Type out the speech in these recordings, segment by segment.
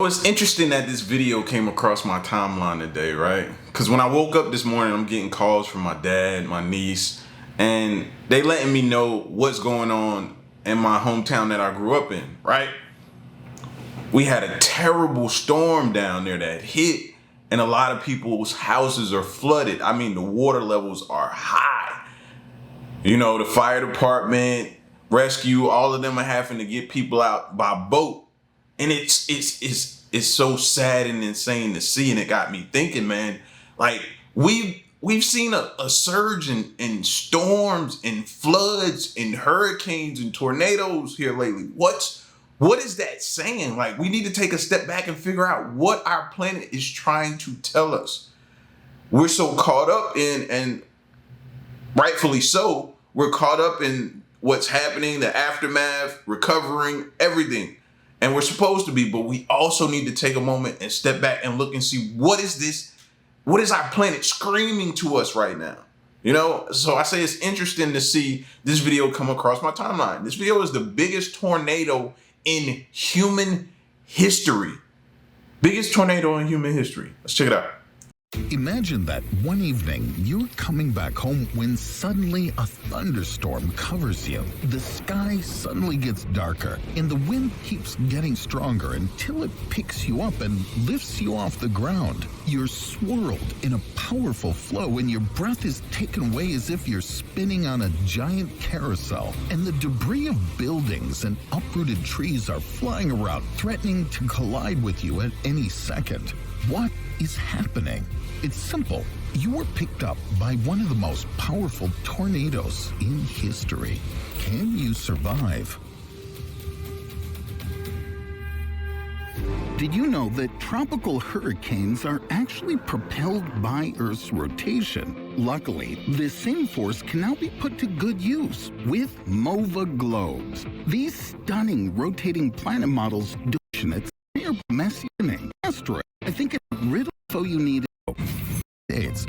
It's interesting that this video came across my timeline today, right? Because when I woke up this morning, I'm getting calls from my dad, my niece, and they letting me know what's going on in my hometown that I grew up in, right? We had a terrible storm down there that hit, and a lot of people's houses are flooded. I mean, the water levels are high. You know, the fire department, rescue, all of them are having to get people out by boat. And it's so sad and insane to see, and it got me thinking, man. Like we've seen a surge in storms and floods and hurricanes and tornadoes here lately. What is that saying? Like, we need to take a step back and figure out what our planet is trying to tell us. We're so caught up in, and rightfully so, we're caught up in what's happening, the aftermath, recovering, everything. And we're supposed to be, but we also need to take a moment and step back and look and see what is our planet screaming to us right now? You know, so I say it's interesting to see this video come across my timeline. This video is the biggest tornado in human history. Biggest tornado in human history. Let's check it out. Imagine that one evening you're coming back home when suddenly a thunderstorm covers you. The sky suddenly gets darker and the wind keeps getting stronger until it picks you up and lifts you off the ground. You're swirled in a powerful flow and your breath is taken away as if you're spinning on a giant carousel. And the debris of buildings and uprooted trees are flying around, threatening to collide with you at any second. What is happening? It's simple. You were picked up by one of the most powerful tornadoes in history. Can you survive? Did you know that tropical hurricanes are actually propelled by Earth's rotation? Luckily, this same force can now be put to good use with MOVA globes. These stunning rotating planet models do its messianing asteroid. I think it's riddle so you need it.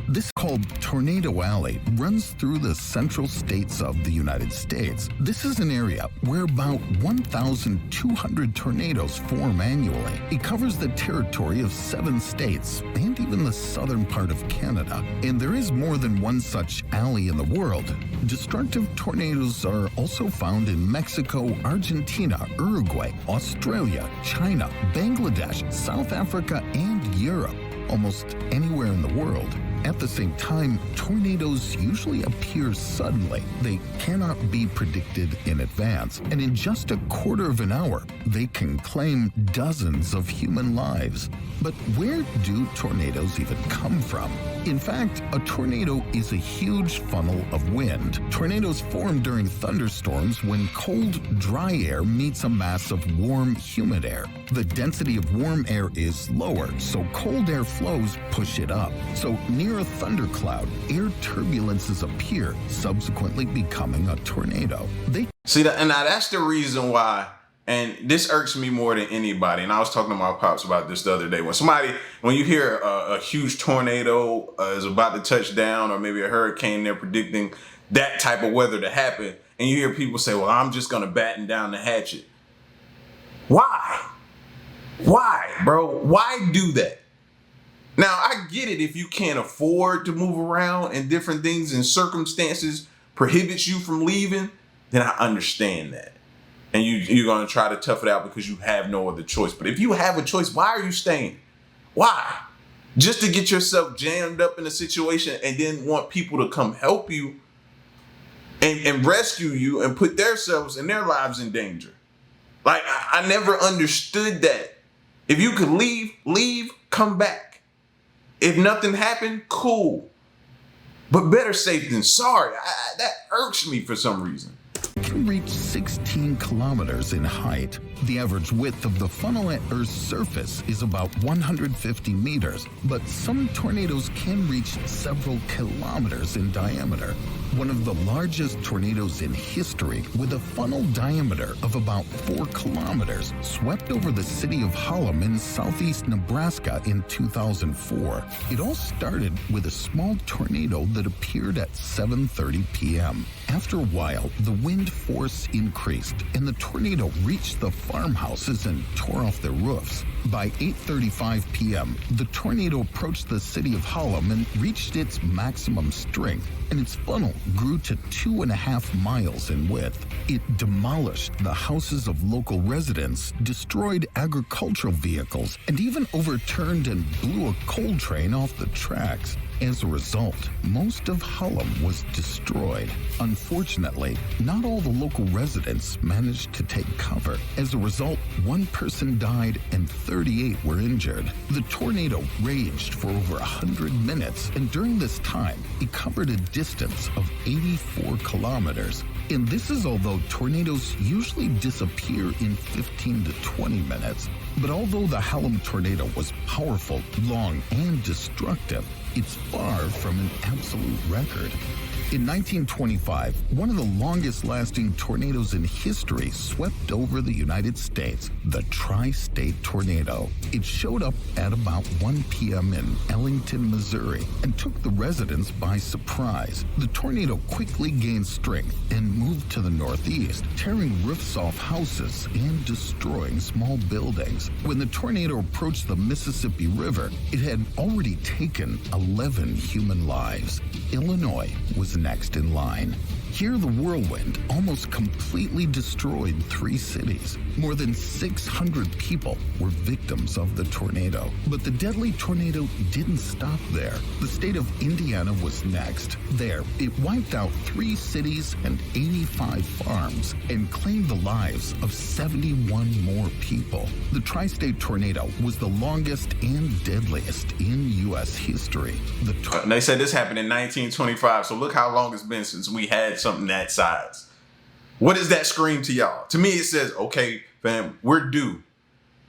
This called Tornado Alley runs through the central states of the United States. This is an area where about 1,200 tornadoes form annually. It covers the territory of 7 states and even the southern part of Canada. And there is more than one such alley in the world. Destructive tornadoes are also found in Mexico, Argentina, Uruguay, Australia, China, Bangladesh, South Africa, and Europe. Almost anywhere in the world. At the same time, tornadoes usually appear suddenly. They cannot be predicted in advance, and in just a quarter of an hour, they can claim dozens of human lives. But where do tornadoes even come from? In fact, a tornado is a huge funnel of wind. Tornadoes form during thunderstorms when cold, dry air meets a mass of warm, humid air. The density of warm air is lower, so cold air flows push it up. So near a thundercloud, air turbulences appear, subsequently becoming a tornado. See that, and now that's the reason why. And this irks me more than anybody. And I was talking to my pops about this the other day. When you hear a huge tornado is about to touch down, or maybe a hurricane, they're predicting that type of weather to happen. And you hear people say, well, I'm just going to batten down the hatchet. Why? Why, bro? Why do that? Now, I get it if you can't afford to move around and different things and circumstances prohibits you from leaving, then I understand that. And you're going to try to tough it out because you have no other choice. But if you have a choice, why are you staying? Why? Just to get yourself jammed up in a situation and then want people to come help you and rescue you and put themselves and their lives in danger. Like, I never understood that. If you could leave, come back. If nothing happened, cool. But better safe than sorry. That irks me for some reason. Can reach 16 kilometers in height. The average width of the funnel at Earth's surface is about 150 meters, but some tornadoes can reach several kilometers in diameter. One of the largest tornadoes in history, with a funnel diameter of about 4 kilometers, swept over the city of Hallam in southeast Nebraska in 2004. It all started with a small tornado that appeared at 7:30 p.m. After a while, the wind force increased, and the tornado reached the farmhouses and tore off their roofs. By 8:35 p.m., the tornado approached the city of Harlem and reached its maximum strength, and its funnel grew to 2.5 miles in width. It demolished the houses of local residents, destroyed agricultural vehicles, and even overturned and blew a coal train off the tracks. As a result, most of Harlem was destroyed. Unfortunately, not all the local residents managed to take cover. As a result, 1 person died and 38 were injured. The tornado raged for over 100 minutes, and during this time, it covered a distance of 84 kilometers. And this is although tornadoes usually disappear in 15 to 20 minutes. But although the Harlem tornado was powerful, long, and destructive, it's far from an absolute record. In 1925, one of the longest-lasting tornadoes in history swept over the United States, the Tri-State Tornado. It showed up at about 1 p.m. in Ellington, Missouri, and took the residents by surprise. The tornado quickly gained strength and moved to the northeast, tearing roofs off houses and destroying small buildings. When the tornado approached the Mississippi River, it had already taken 11 human lives. Illinois was next in line. Here, the whirlwind almost completely destroyed 3 cities. More than 600 people were victims of the tornado. But the deadly tornado didn't stop there. The state of Indiana was next. There, it wiped out 3 cities and 85 farms and claimed the lives of 71 more people. The Tri-State Tornado was the longest and deadliest in U.S. history. And they said this happened in 1925, so look how long it's been since we had something that size. What does that scream to y'all? To me, it says, okay, fam, we're due.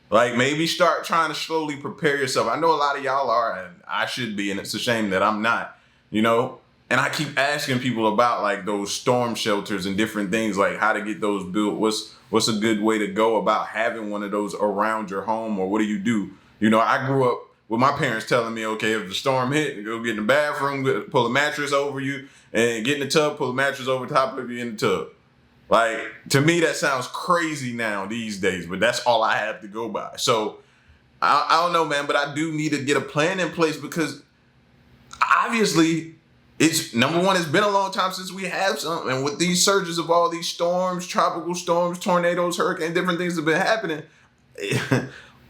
Like, maybe start trying to slowly prepare yourself. I know a lot of y'all are, and I should be, and it's a shame that I'm not, you know? And I keep asking people about, like, those storm shelters and different things, like how to get those built. What's a good way to go about having one of those around your home, or what do you do? You know, I grew up with my parents telling me, okay, if the storm hit, go get in the bathroom, pull a mattress over you, and get in the tub, pull a mattress over top of you in the tub. Like, to me, that sounds crazy now these days, but that's all I have to go by. So, I don't know, man, but I do need to get a plan in place, because obviously, it's, number one, it's been a long time since we have something. And with these surges of all these storms, tropical storms, tornadoes, hurricanes, different things have been happening,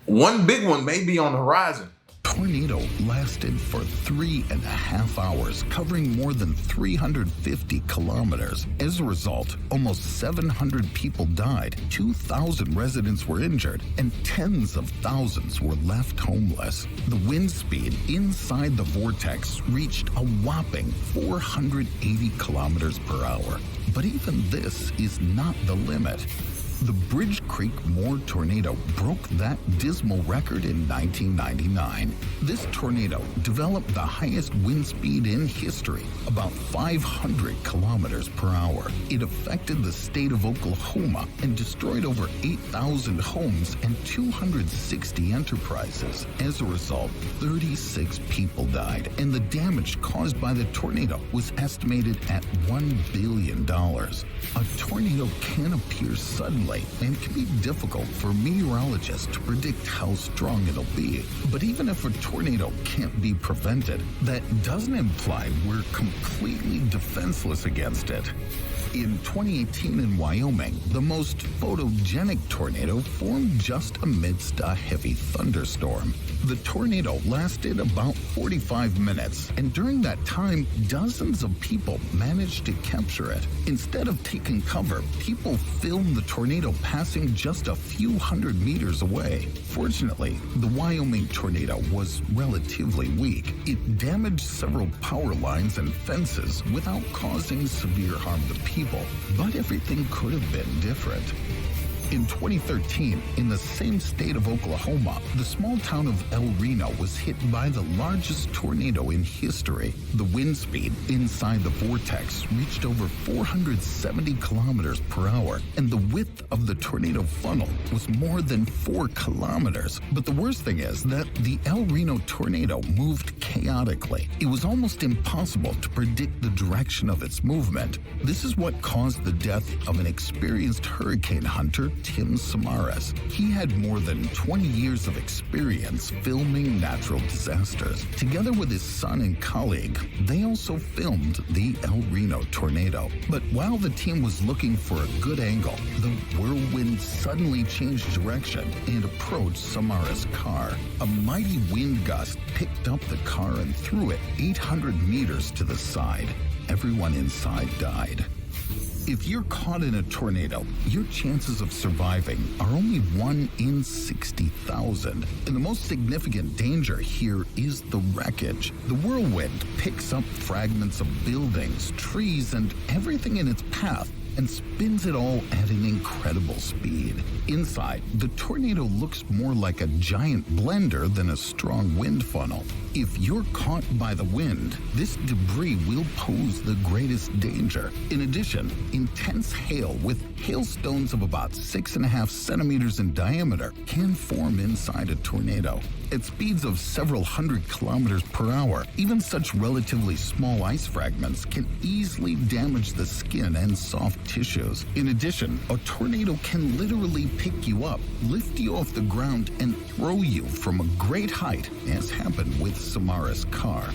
one big one may be on the horizon. Tornado lasted for 3.5 hours, covering more than 350 kilometers. As a result, almost 700 people died, 2,000 residents were injured, and tens of thousands were left homeless. The wind speed inside the vortex reached a whopping 480 kilometers per hour. But even this is not the limit. The Bridge Creek Moore tornado broke that dismal record in 1999. This tornado developed the highest wind speed in history, about 500 kilometers per hour. It affected the state of Oklahoma and destroyed over 8,000 homes and 260 enterprises. As a result, 36 people died, and the damage caused by the tornado was estimated at $1 billion. A tornado can appear suddenly and can be difficult for meteorologists to predict how strong it'll be. But even if a tornado can't be prevented, that doesn't imply we're completely defenseless against it. In 2018 in Wyoming, the most photogenic tornado formed just amidst a heavy thunderstorm. The tornado lasted about 45 minutes, and during that time, dozens of people managed to capture it. Instead of taking cover, people filmed the tornado passing just a few hundred meters away. Fortunately, the Wyoming tornado was relatively weak. It damaged several power lines and fences without causing severe harm to people. But everything could have been different. In 2013, in the same state of Oklahoma, the small town of El Reno was hit by the largest tornado in history. The wind speed inside the vortex reached over 470 kilometers per hour, and the width of the tornado funnel was more than 4 kilometers. But the worst thing is that the El Reno tornado moved chaotically. It was almost impossible to predict the direction of its movement. This is what caused the death of an experienced hurricane hunter Tim Samaras. He had more than 20 years of experience filming natural disasters. Together with his son and colleague, they also filmed the El Reno tornado. But while the team was looking for a good angle, the whirlwind suddenly changed direction and approached Samaras' car. A mighty wind gust picked up the car and threw it 800 meters to the side. Everyone inside died. If you're caught in a tornado, your chances of surviving are only 1 in 60,000. And the most significant danger here is the wreckage. The whirlwind picks up fragments of buildings, trees, and everything in its path and spins it all at an incredible speed. Inside, the tornado looks more like a giant blender than a strong wind funnel. If you're caught by the wind, this debris will pose the greatest danger. In addition, intense hail with hailstones of about 6.5 centimeters in diameter can form inside a tornado. At speeds of several hundred kilometers per hour, even such relatively small ice fragments can easily damage the skin and soft tissues. In addition, a tornado can literally pick you up, lift you off the ground, and throw you from a great height, as happened with Samaras' car.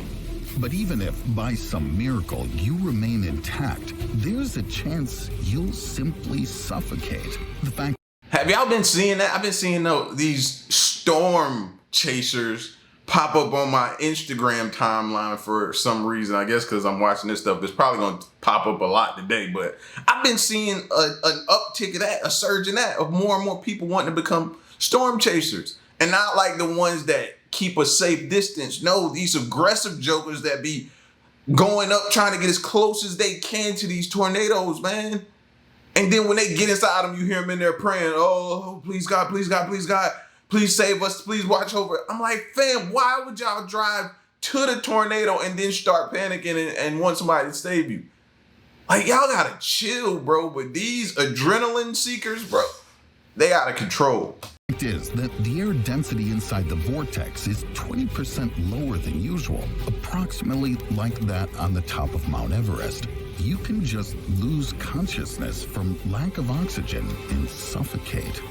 But even if, by some miracle, you remain intact, there's a chance you'll simply suffocate. The fact. Have y'all been seeing that? I've been seeing these storm chasers pop up on my Instagram timeline for some reason. I guess because I'm watching this stuff. It's probably going to pop up a lot today, but I've been seeing an uptick of that, a surge in that, of more and more people wanting to become storm chasers. And not like the ones that keep a safe distance. No, these aggressive jokers that be going up trying to get as close as they can to these tornadoes, man. And then when they get inside them, you hear them in there praying, oh, please God, please God, please God, please save us, please watch over it. I'm like, fam, why would y'all drive to the tornado and then start panicking and want somebody to save you? Like, y'all gotta chill, bro. But these adrenaline seekers, bro, they out of control. Fact is that the air density inside the vortex is 20% lower than usual, approximately like that on the top of Mount Everest. You can just lose consciousness from lack of oxygen and suffocate.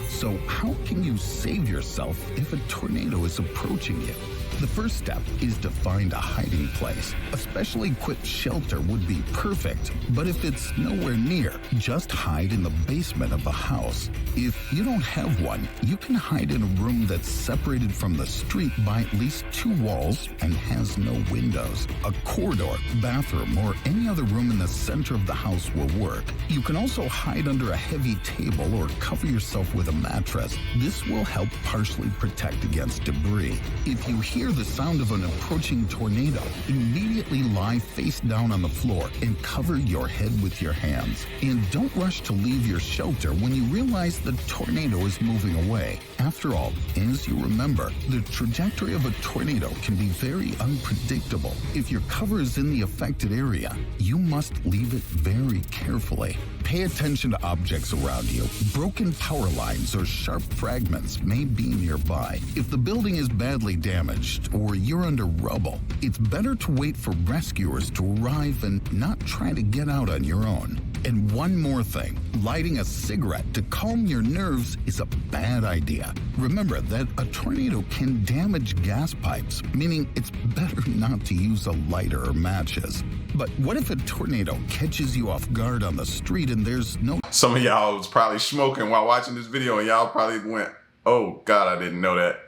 So how can you save yourself if a tornado is approaching you? The first step is to find a hiding place. A specially equipped shelter would be perfect, but if it's nowhere near, just hide in the basement of the house. If you don't have one, you can hide in a room that's separated from the street by at least 2 walls and has no windows. A corridor, bathroom, or any other room in the center of the house will work. You can also hide under a heavy table or cover yourself with a mattress. This will help partially protect against debris. If you hear the sound of an approaching tornado, immediately lie face down on the floor and cover your head with your hands. And don't rush to leave your shelter when you realize the tornado is moving away. After all, as you remember, the trajectory of a tornado can be very unpredictable. If your cover is in the affected area, you must leave it very carefully. Pay attention to objects around you. Broken power lines or sharp fragments may be nearby. If the building is badly damaged or you're under rubble, it's better to wait for rescuers to arrive and not try to get out on your own. And one more thing, lighting a cigarette to calm your nerves is a bad idea. Remember that a tornado can damage gas pipes, meaning it's better not to use a lighter or matches. But what if a tornado catches you off guard on the street and there's no... Some of y'all was probably smoking while watching this video and y'all probably went, oh God, I didn't know that.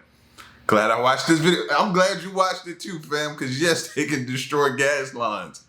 Glad I watched this video. I'm glad you watched it too, fam, because yes, they can destroy gas lines.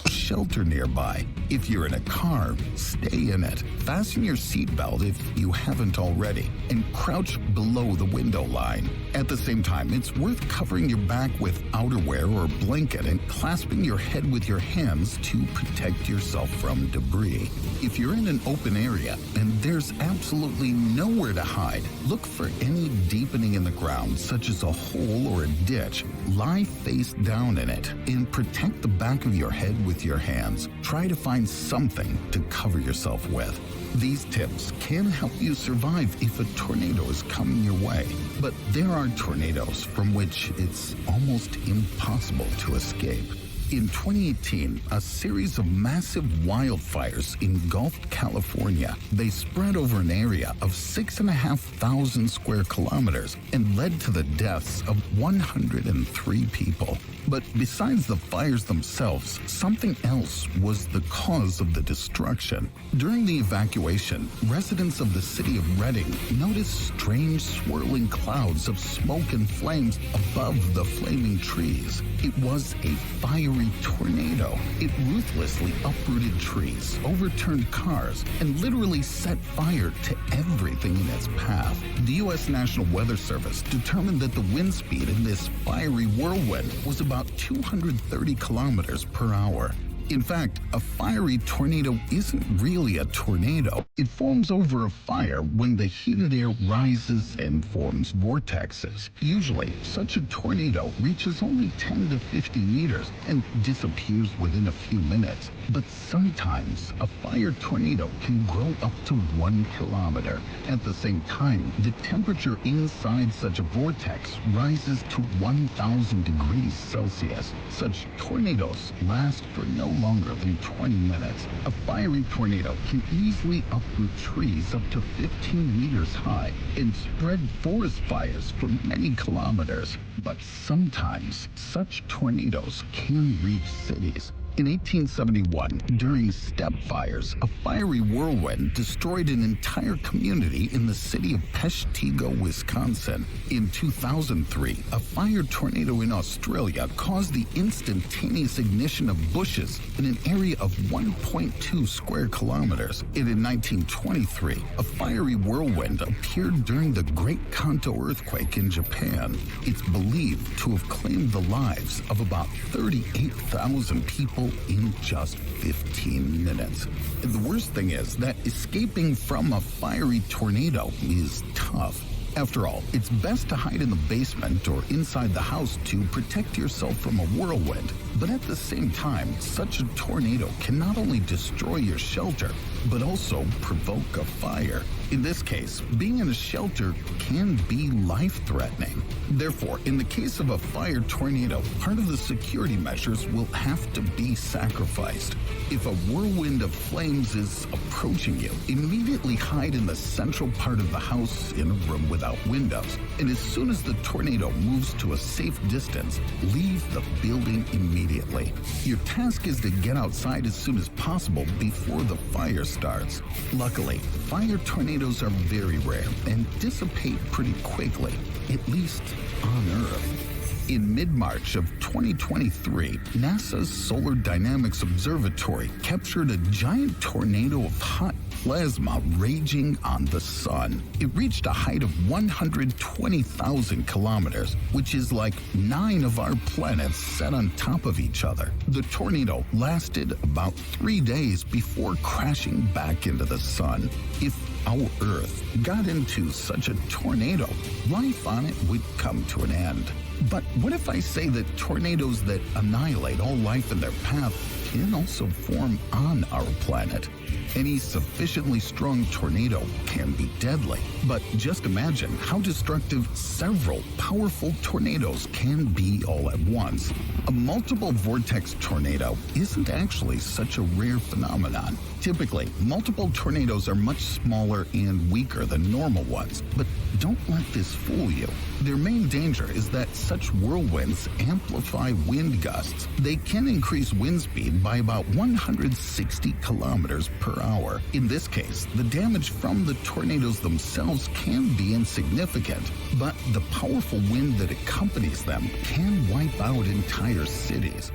Shelter nearby. If you're in a car, stay in it. Fasten your seatbelt if you haven't already, and crouch below the window line. At the same time, it's worth covering your back with outerwear or blanket and clasping your head with your hands to protect yourself from debris. If you're in an open area and there's absolutely nowhere to hide, look for any deepening in the ground, such as a hole or a ditch. Lie face down in it and protect the back of your head with your hands. Try to find something to cover yourself with. These tips can help you survive if a tornado is coming your way. But there are tornadoes from which it's almost impossible to escape. In 2018, a series of massive wildfires engulfed California. They spread over an area of 6,500 square kilometers and led to the deaths of 103 people. But besides the fires themselves, something else was the cause of the destruction. During the evacuation, residents of the city of Redding noticed strange swirling clouds of smoke and flames above the flaming trees. It was a fiery tornado. It ruthlessly uprooted trees, overturned cars, and literally set fire to everything in its path. The U.S. National Weather Service determined that the wind speed in this fiery whirlwind was about 230 kilometers per hour. In fact, a fiery tornado isn't really a tornado. It forms over a fire when the heated air rises and forms vortexes. Usually, such a tornado reaches only 10 to 50 meters and disappears within a few minutes. But sometimes, a fire tornado can grow up to 1 kilometer. At the same time, the temperature inside such a vortex rises to 1,000 degrees Celsius. Such tornadoes last for no longer than 20 minutes. A fiery tornado can easily uproot trees up to 15 meters high and spread forest fires for many kilometers. But sometimes, such tornadoes can reach cities. In 1871, during steppe fires, a fiery whirlwind destroyed an entire community in the city of Peshtigo, Wisconsin. In 2003, a fire tornado in Australia caused the instantaneous ignition of bushes in an area of 1.2 square kilometers. And in 1923, a fiery whirlwind appeared during the Great Kanto earthquake in Japan. It's believed to have claimed the lives of about 38,000 people in just 15 minutes. And the worst thing is that escaping from a fiery tornado is tough. After all, it's best to hide in the basement or inside the house to protect yourself from a whirlwind. But at the same time, such a tornado can not only destroy your shelter, but also provoke a fire. In this case, being in a shelter can be life-threatening. Therefore, in the case of a fire tornado, part of the security measures will have to be sacrificed. If a whirlwind of flames is approaching you, immediately hide in the central part of the house in a room without windows. And as soon as the tornado moves to a safe distance, leave the building immediately. Your task is to get outside as soon as possible before the fire starts. Luckily, fire tornadoes are very rare and dissipate pretty quickly, at least on Earth. In mid-March of 2023, NASA's Solar Dynamics Observatory captured a giant tornado of hot plasma raging on the sun. It reached a height of 120,000 kilometers, which is like 9 of our planets set on top of each other. The tornado lasted about 3 days before crashing back into the sun. If our Earth got into such a tornado, life on it would come to an end. But what if I say that tornadoes that annihilate all life in their path can also form on our planet? Any sufficiently strong tornado can be deadly, but just imagine how destructive several powerful tornadoes can be all at once. A multiple vortex tornado isn't actually such a rare phenomenon. Typically, multiple tornadoes are much smaller and weaker than normal ones, but don't let this fool you. Their main danger is that such whirlwinds amplify wind gusts. They can increase wind speed by about 160 kilometers per hour. In this case, the damage from the tornadoes themselves can be insignificant, but the powerful wind that accompanies them can wipe out entire cities.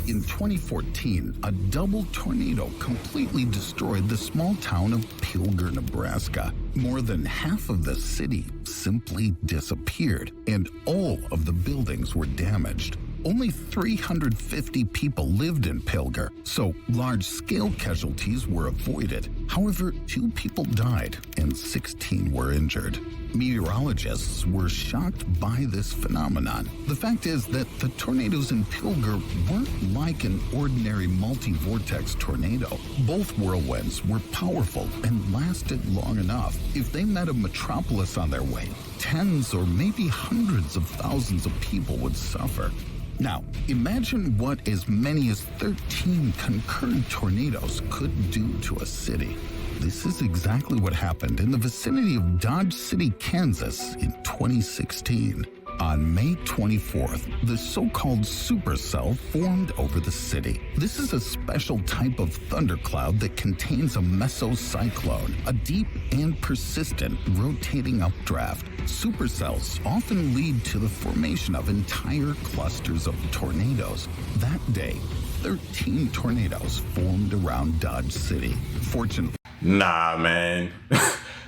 In 2014, a double tornado completely destroyed the small town of Pilger, Nebraska. More than half of the city simply disappeared, and all of the buildings were damaged. Only 350 people lived in Pilger, so large-scale casualties were avoided. However, 2 people died and 16 were injured. Meteorologists were shocked by this phenomenon. The fact is that the tornadoes in Pilger weren't like an ordinary multi-vortex tornado. Both whirlwinds were powerful and lasted long enough. If they met a metropolis on their way, tens or maybe hundreds of thousands of people would suffer. Now, imagine what as many as 13 concurrent tornadoes could do to a city. This is exactly what happened in the vicinity of Dodge City, Kansas in 2016. On May 24th, the so-called supercell formed over the city. This is a special type of thundercloud that contains a mesocyclone, a deep and persistent rotating updraft. Supercells often lead to the formation of entire clusters of tornadoes. That day, 13 tornadoes formed around Dodge City. Fortunately, nah, man.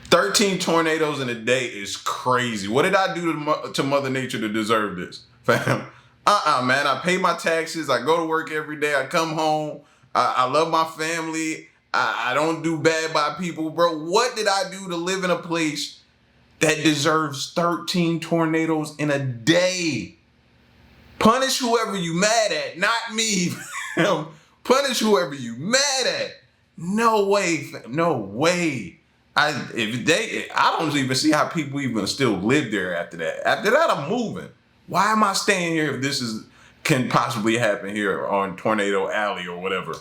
13 tornadoes in a day is crazy. What did I do to Mother Nature to deserve this, fam? Man. I pay my taxes. I go to work every day. I come home. I love my family. I don't do bad by people, bro. What did I do to live in a place that deserves 13 tornadoes in a day? Punish whoever you mad at, not me. Punish whoever you mad at. No way, fam. No way. I don't even see how people even still live there after that. After that, I'm moving. Why am I staying here if this can possibly happen here on Tornado Alley or whatever?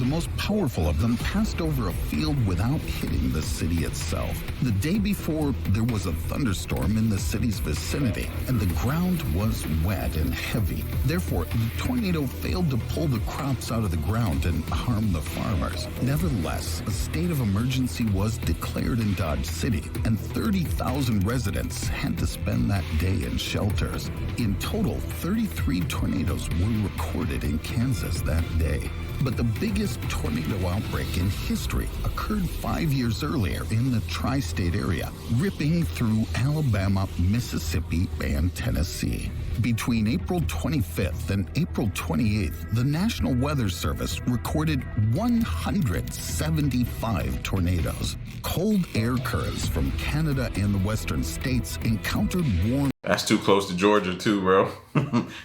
the most powerful of them passed over a field without hitting the city itself. The day before, there was a thunderstorm in the city's vicinity, and the ground was wet and heavy. Therefore, the tornado failed to pull the crops out of the ground and harm the farmers. Nevertheless, a state of emergency was declared in Dodge City, and 30,000 residents had to spend that day in shelters. In total, 33 tornadoes were recorded in Kansas that day. But the biggest tornado outbreak in history occurred 5 years earlier in the tri-state area, ripping through Alabama, Mississippi, and Tennessee. Between April 25th and April 28th, the National Weather Service recorded 175 tornadoes. Cold air currents from Canada and the western states encountered warm. That's too close to Georgia too, bro.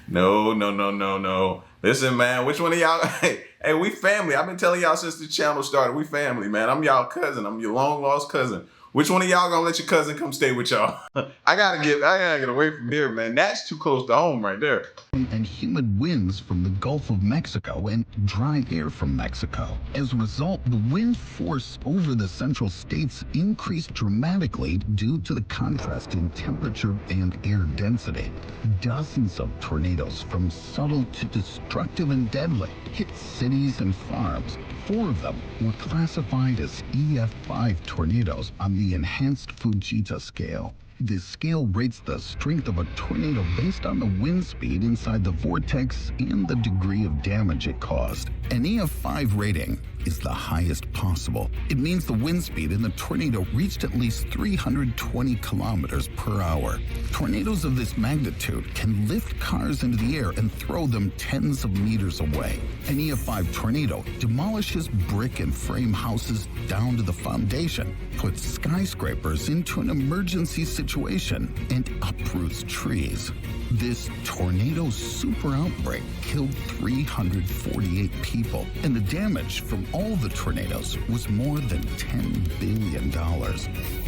No. Listen, man, which one of y'all? Hey, we family. I've been telling y'all since the channel started. We family, man. I'm y'all cousin. I'm your long lost cousin. Which one of y'all gonna let your cousin come stay with y'all? I gotta get away from here, man. That's too close to home right there. And humid winds from the Gulf of Mexico and dry air from Mexico. As a result, the wind force over the central states increased dramatically due to the contrast in temperature and air density. Dozens of tornadoes, from subtle to destructive and deadly, hit cities and farms. 4 of them were classified as EF5 tornadoes on the enhanced Fujita scale. This scale rates the strength of a tornado based on the wind speed inside the vortex and the degree of damage it caused. An EF5 rating is the highest possible. It means the wind speed in the tornado reached at least 320 kilometers per hour. Tornadoes of this magnitude can lift cars into the air and throw them tens of meters away. An EF5 tornado demolishes brick and frame houses down to the foundation, puts skyscrapers into an emergency situation, and uproots trees. This tornado super outbreak killed 348 people, and the damage from all the tornadoes was more than $10 billion.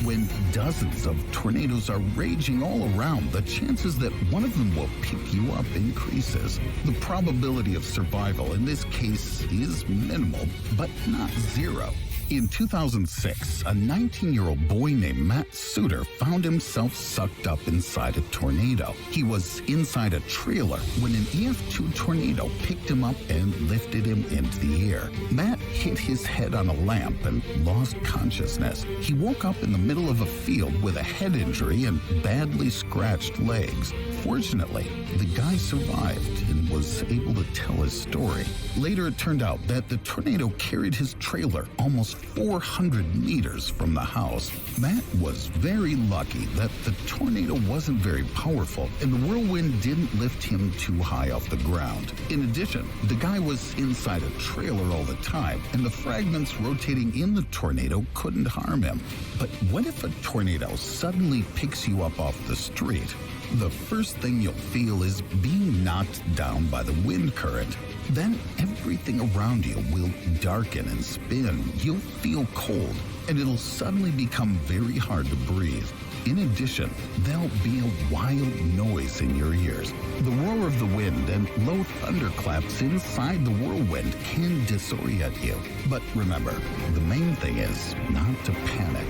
When dozens of tornadoes are raging all around, the chances that one of them will pick you up increases. The probability of survival in this case is minimal, but not zero. In 2006, a 19-year-old boy named Matt Suter found himself sucked up inside a tornado. He was inside a trailer when an EF2 tornado picked him up and lifted him into the air. Matt hit his head on a lamp and lost consciousness. He woke up in the middle of a field with a head injury and badly scratched legs. Fortunately, the guy survived and was able to tell his story. Later, it turned out that the tornado carried his trailer almost 400 meters from the house. Matt was very lucky that the tornado wasn't very powerful and the whirlwind didn't lift him too high off the ground. In addition, the guy was inside a trailer all the time, and the fragments rotating in the tornado couldn't harm him. But what if a tornado suddenly picks you up off the street? The first thing you'll feel is being knocked down by the wind current. Then everything around you will darken and spin. You'll feel cold, and it'll suddenly become very hard to breathe. In addition, there'll be a wild noise in your ears. The roar of the wind and low thunderclaps inside the whirlwind can disorient you. But remember, the main thing is not to panic.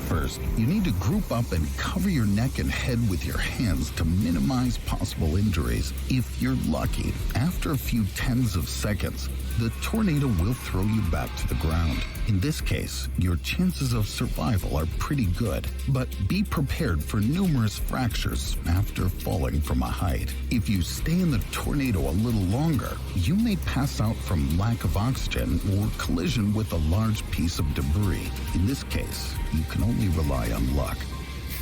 First, you need to group up and cover your neck and head with your hands to minimize possible injuries. If you're lucky, after a few tens of seconds, the tornado will throw you back to the ground. In this case, your chances of survival are pretty good, but be prepared for numerous fractures after falling from a height. If you stay in the tornado a little longer, you may pass out from lack of oxygen or collision with a large piece of debris. In this case, you can only rely on luck.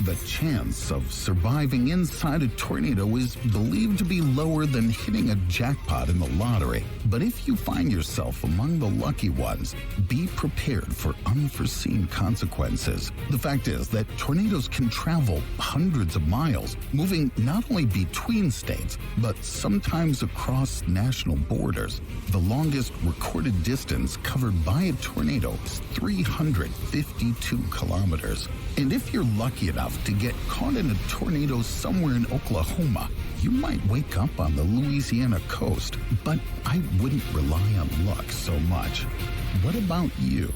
The chance of surviving inside a tornado is believed to be lower than hitting a jackpot in the lottery. But if you find yourself among the lucky ones, be prepared for unforeseen consequences. The fact is that tornadoes can travel hundreds of miles, moving not only between states, but sometimes across national borders. The longest recorded distance covered by a tornado is 352 kilometers. And if you're lucky enough to get caught in a tornado somewhere in Oklahoma, you might wake up on the Louisiana coast. But I wouldn't rely on luck so much. What about you?